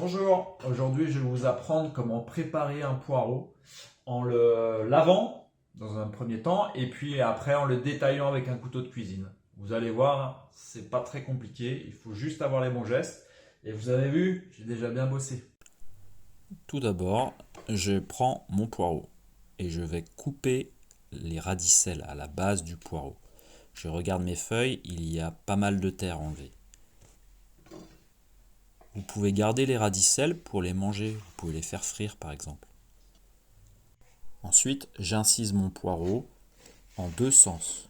Bonjour, aujourd'hui je vais vous apprendre comment préparer un poireau en le lavant dans un premier temps et puis après en le détaillant avec un couteau de cuisine. Vous allez voir, c'est pas très compliqué, il faut juste avoir les bons gestes. Et vous avez vu, j'ai déjà bien bossé. Tout d'abord, je prends mon poireau et je vais couper les radicelles à la base du poireau. Je regarde mes feuilles, il y a pas mal de terre enlevée. Vous pouvez garder les radicelles pour les manger, vous pouvez les faire frire par exemple. Ensuite, j'incise mon poireau en deux sens.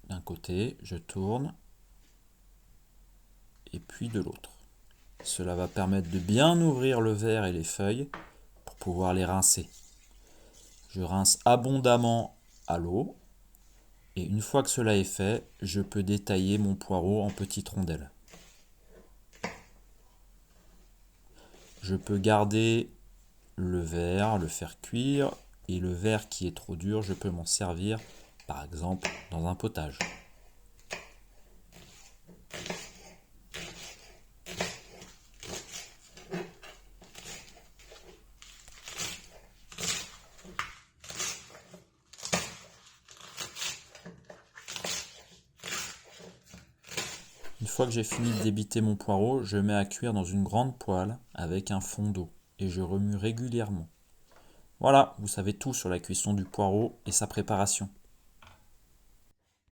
D'un côté, je tourne et puis de l'autre. Cela va permettre de bien ouvrir le verre et les feuilles pour pouvoir les rincer. Je rince abondamment à l'eau. Et une fois que cela est fait, je peux détailler mon poireau en petites rondelles. Je peux garder le verre, le faire cuire, et le verre qui est trop dur, je peux m'en servir, par exemple, dans un potage. Une fois que j'ai fini de débiter mon poireau, je mets à cuire dans une grande poêle avec un fond d'eau, et je remue régulièrement. Voilà, vous savez tout sur la cuisson du poireau et sa préparation.